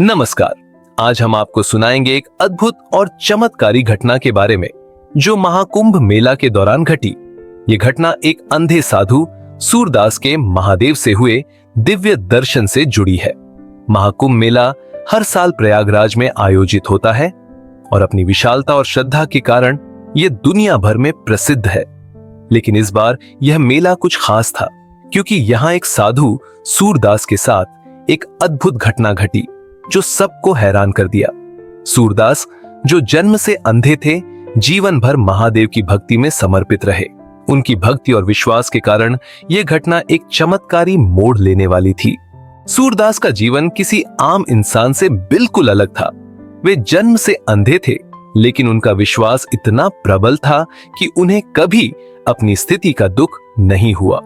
नमस्कार। आज हम आपको सुनाएंगे एक अद्भुत और चमत्कारी घटना के बारे में जो महाकुंभ मेला के दौरान घटी। ये घटना एक अंधे साधु सूरदास के महादेव से हुए दिव्य दर्शन से जुड़ी है। महाकुंभ मेला हर साल प्रयागराज में आयोजित होता है और अपनी विशालता और श्रद्धा के कारण यह दुनिया भर में प्रसिद्ध है। लेकिन इस बार यह मेला कुछ खास था क्योंकि यहाँ एक साधु सूरदास के साथ एक अद्भुत घटना घटी जो सबको हैरान कर दिया। सूरदास जो जन्म से अंधे थे, जीवन भर महादेव की भक्ति में समर्पित रहे। उनकी भक्ति और विश्वास के कारण यह घटना एक चमत्कारी मोड़ लेने वाली थी। सूरदास का जीवन किसी आम इंसान से बिल्कुल अलग था। वे जन्म से अंधे थे, लेकिन उनका विश्वास इतना प्रबल था कि उन्हें कभी अपनी स्थिति का दुख नहीं हुआ।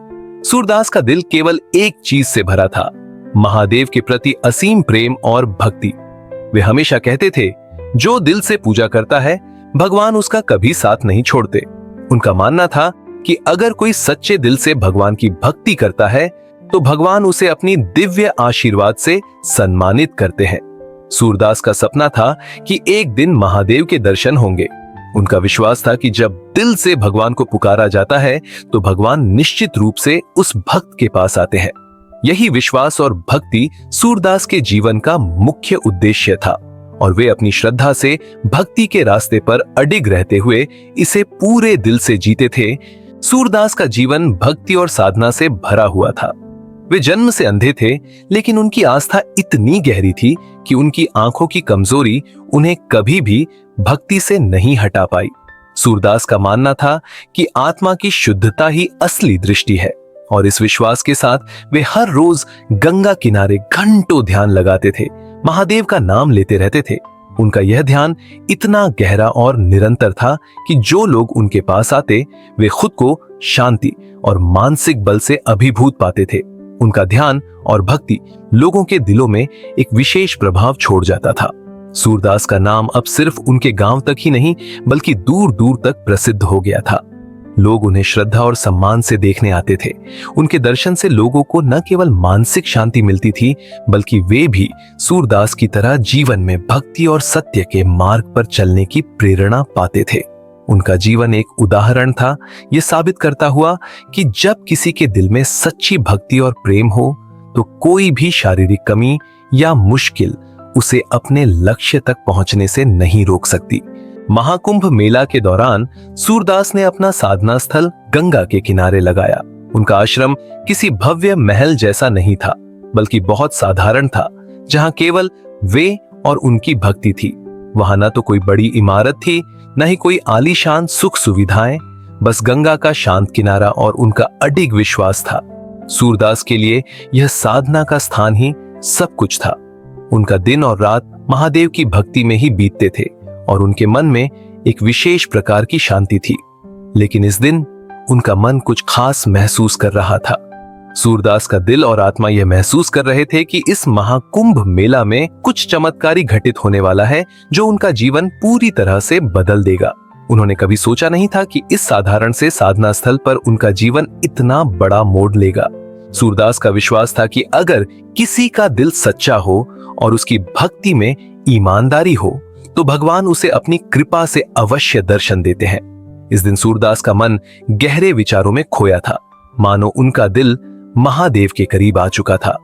सूरदास का दिल केवल एक चीज से भरा था, महादेव के प्रति असीम प्रेम और भक्ति। वे हमेशा कहते थे, जो दिल से पूजा करता है भगवान उसका कभी साथ नहीं छोड़ते। उनका मानना था कि अगर कोई सच्चे दिल से भगवान की भक्ति करता है तो भगवान उसे अपनी दिव्य आशीर्वाद से सम्मानित करते हैं। सूरदास का सपना था कि एक दिन महादेव के दर्शन होंगे। उनका विश्वास था कि जब दिल से भगवान को पुकारा जाता है तो भगवान निश्चित रूप से उस भक्त के पास आते हैं। यही विश्वास और भक्ति सूरदास के जीवन का मुख्य उद्देश्य था और वे अपनी श्रद्धा से भक्ति के रास्ते पर अडिग रहते हुए इसे पूरे दिल से जीते थे। सूरदास का जीवन भक्ति और साधना से भरा हुआ था। वे जन्म से अंधे थे, लेकिन उनकी आस्था इतनी गहरी थी कि उनकी आंखों की कमजोरी उन्हें कभी भी भक्ति से नहीं हटा पाई। सूरदास का मानना था कि आत्मा की शुद्धता ही असली दृष्टि है और इस विश्वास के साथ वे हर रोज गंगा किनारे घंटों ध्यान लगाते थे, महादेव का नाम लेते रहते थे। उनका यह ध्यान इतना गहरा और निरंतर था कि जो लोग उनके पास आते वे खुद को शांति और मानसिक बल से अभिभूत पाते थे। उनका ध्यान और भक्ति लोगों के दिलों में एक विशेष प्रभाव छोड़ जाता था। सूरदास का नाम अब सिर्फ उनके गांव तक ही नहीं बल्कि दूर दूर तक प्रसिद्ध हो गया था। लोग उन्हें श्रद्धा और सम्मान से देखने आते थे। उनके दर्शन से लोगों को न केवल मानसिक शांति मिलती थी बल्कि वे भी सूरदास की तरह जीवन में भक्ति और सत्य के मार्ग पर चलने की प्रेरणा पाते थे। उनका जीवन एक उदाहरण था, यह साबित करता हुआ कि जब किसी के दिल में सच्ची भक्ति और प्रेम हो तो कोई भी शारीरिक कमी या मुश्किल उसे अपने लक्ष्य तक पहुंचने से नहीं रोक सकती। महाकुंभ मेला के दौरान सूरदास ने अपना साधना स्थल गंगा के किनारे लगाया। उनका आश्रम किसी भव्य महल जैसा नहीं था बल्कि बहुत साधारण था, जहां केवल वे और उनकी भक्ति थी। वहां न तो कोई बड़ी इमारत थी, न ही कोई आलीशान सुख सुविधाएं, बस गंगा का शांत किनारा और उनका अडिग विश्वास था। सूरदास के लिए यह साधना का स्थान ही सब कुछ था। उनका दिन और रात महादेव की भक्ति में ही बीतते थे और उनके मन में एक विशेष प्रकार की शांति थी। लेकिन इस दिन उनका मन कुछ खास महसूस कर रहा था। सूरदास का दिल और आत्मा यह महसूस कर रहे थे कि इस महाकुंभ मेला में कुछ चमत्कारी घटित होने वाला है जो उनका जीवन पूरी तरह से बदल देगा। उन्होंने कभी सोचा नहीं था कि इस साधारण से साधना स्थल पर उनका जीवन इतना बड़ा मोड़ लेगा। सूरदास का विश्वास था कि अगर किसी का दिल सच्चा हो और उसकी भक्ति में ईमानदारी हो तो भगवान उसे अपनी कृपा से अवश्य दर्शन देते हैं। इस दिन सूरदास का मन गहरे विचारों में खोया था, मानो उनका दिल महादेव के करीब आ चुका था।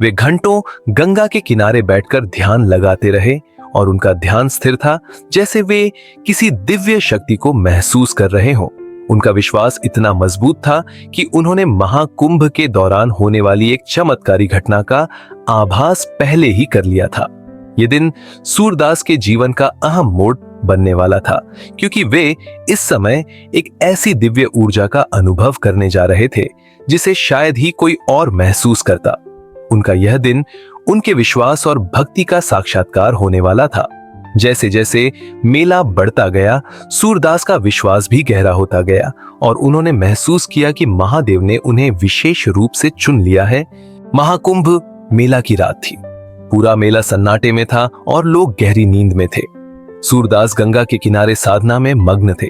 वे घंटों गंगा के किनारे बैठकर ध्यान लगाते रहे और उनका ध्यान स्थिर था, जैसे वे किसी दिव्य शक्ति को महसूस कर रहे हों। उनका विश्वास इतना मजबूत था कि उन्होंने महाकुंभ के दौरान होने वाली एक चमत्कारी घटना का आभास पहले ही कर लिया था। यह दिन सूरदास के जीवन का अहम मोड़ बनने वाला था क्योंकि वे इस समय एक ऐसी दिव्य ऊर्जा का अनुभव करने जा रहे थे जिसे शायद ही कोई और महसूस करता। उनका यह दिन उनके विश्वास और भक्ति का साक्षात्कार होने वाला था। जैसे जैसे मेला बढ़ता गया, सूरदास का विश्वास भी गहरा होता गया और उन्होंने महसूस किया कि महादेव ने उन्हें विशेष रूप से चुन लिया है। महाकुंभ मेला की रात थी। पूरा मेला सन्नाटे में था और लोग गहरी नींद में थे। सूरदास गंगा के किनारे साधना में मग्न थे।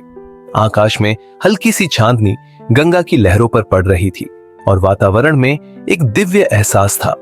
आकाश में हल्की सी चांदनी गंगा की लहरों पर पड़ रही थी और वातावरण में एक दिव्य एहसास था।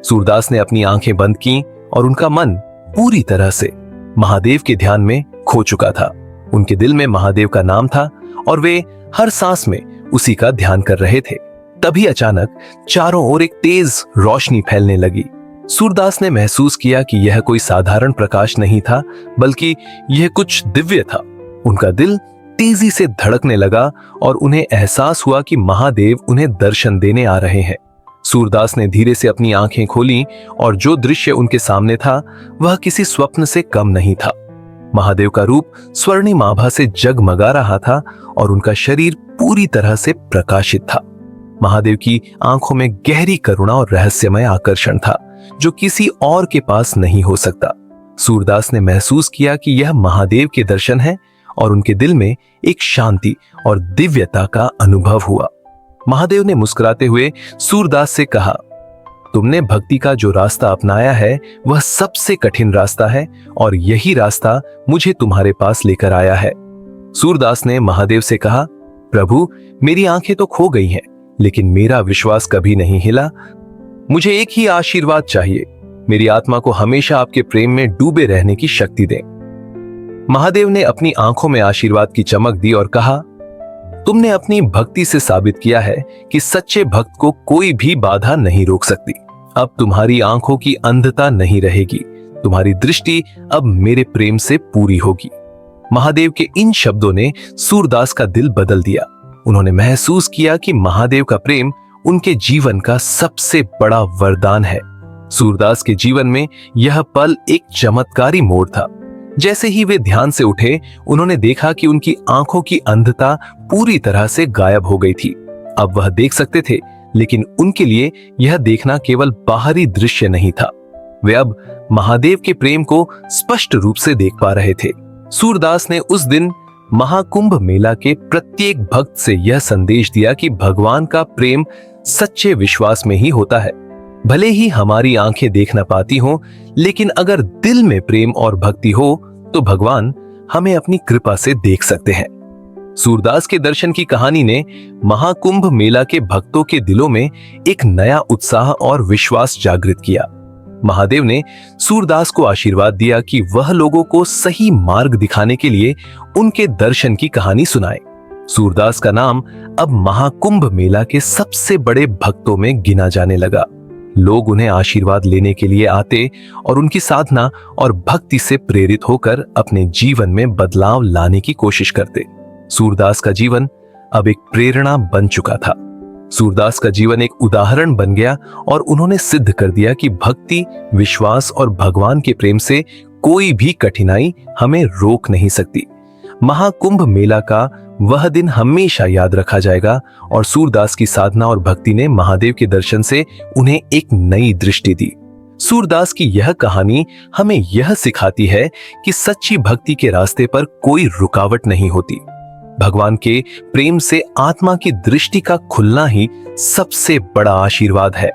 सूरदास ने अपनी आंखें बंद की और उनका मन पूरी तरह से महादेव के ध्यान में खो चुका था। उनके दिल में महादेव का नाम था और वे हर सांस में उसी का ध्यान कर रहे थे। तभी अचानक चारों ओर एक तेज रोशनी फैलने लगी। सूरदास ने महसूस किया कि यह कोई साधारण प्रकाश नहीं था, बल्कि यह कुछ दिव्य था। उनका दिल तेजी से धड़कने लगा और उन्हें एहसास हुआ कि महादेव उन्हें दर्शन देने आ रहे हैं। सूरदास ने धीरे से अपनी आंखें खोलीं और जो दृश्य उनके सामने था वह किसी स्वप्न से कम नहीं था। महादेव का रूप स्वर्णिम आभा से जगमगा रहा था और उनका शरीर पूरी तरह से प्रकाशित था। महादेव की आंखों में गहरी करुणा और रहस्यमय आकर्षण था जो किसी और के पास नहीं हो सकता। सूरदास ने महसूस किया कि यह महादेव के दर्शन है और उनके दिल में एक शांति और दिव्यता का अनुभव हुआ। महादेव ने मुस्कुराते हुए सूरदास से कहा, तुमने भक्ति का जो रास्ता अपनाया है वह सबसे कठिन रास्ता है और यही रास्ता मुझे तुम्हारे पास लेकर आया है। सूरदास ने महादेव से कहा, प्रभु, मेरी आंखें तो खो गई हैं, लेकिन मेरा विश्वास कभी नहीं हिला। मुझे एक ही आशीर्वाद चाहिए, मेरी आत्मा को हमेशा आपके प्रेम में डूबे रहने की शक्ति दें। महादेव ने अपनी आंखों में आशीर्वाद की चमक दी और कहा, तुमने अपनी भक्ति से साबित किया है कि सच्चे भक्त को कोई भी बाधा नहीं रोक सकती। अब तुम्हारी आंखों की अंधता नहीं रहेगी, तुम्हारी दृष्टि अब मेरे प्रेम से पूरी होगी। महादेव के इन शब्दों ने सूरदास का दिल बदल दिया। उन्होंने महसूस किया कि महादेव का प्रेम उनके जीवन का सबसे बड़ा वरदान है। सूरदास के जीवन में यह पल एक चमत्कारी मोड़ था। जैसे ही वे ध्यान से उठे, उन्होंने देखा कि उनकी आंखों की अंधता पूरी तरह से गायब हो गई थी। अब वह देख सकते थे, लेकिन उनके लिए यह देखना केवल बाहरी दृश्य नहीं था। वे अब महादेव के प्रेम को स्पष्ट रूप से देख पा रहे थे। सूरदास ने उस दिन महाकुंभ मेला के प्रत्येक भक्त से यह संदेश दिया कि भगवान का प्रेम सच्चे विश्वास में ही होता है। भले ही हमारी आंखें देख ना पाती हों, लेकिन अगर दिल में प्रेम और भक्ति हो तो भगवान हमें अपनी कृपा से देख सकते हैं। सूरदास के दर्शन की कहानी ने महाकुंभ मेला के भक्तों के दिलों में एक नया उत्साह और विश्वास जागृत किया। महादेव ने सूरदास को आशीर्वाद दिया कि वह लोगों को सही मार्ग दिखाने के लिए उनके दर्शन की कहानी सुनाए। सूरदास का नाम अब महाकुंभ मेला के सबसे बड़े भक्तों में गिना जाने लगा। लोग उन्हें आशीर्वाद लेने के लिए आते और उनकी साधना और भक्ति से प्रेरित होकर अपने जीवन में बदलाव लाने की कोशिश करते। सूरदास का जीवन अब एक प्रेरणा बन चुका था। सूरदास का जीवन एक उदाहरण बन गया और उन्होंने सिद्ध कर दिया कि भक्ति, विश्वास और भगवान के प्रेम से कोई भी कठिनाई हमें रोक नहीं सकती। महाकुंभ मेला का वह दिन हमेशा याद रखा जाएगा और सूरदास की साधना और भक्ति ने महादेव के दर्शन से उन्हें एक नई दृष्टि दी। सूरदास की यह कहानी हमें यह सिखाती है कि सच्ची भक्ति के रास्ते पर कोई रुकावट नहीं होती। भगवान के प्रेम से आत्मा की दृष्टि का खुलना ही सबसे बड़ा आशीर्वाद है।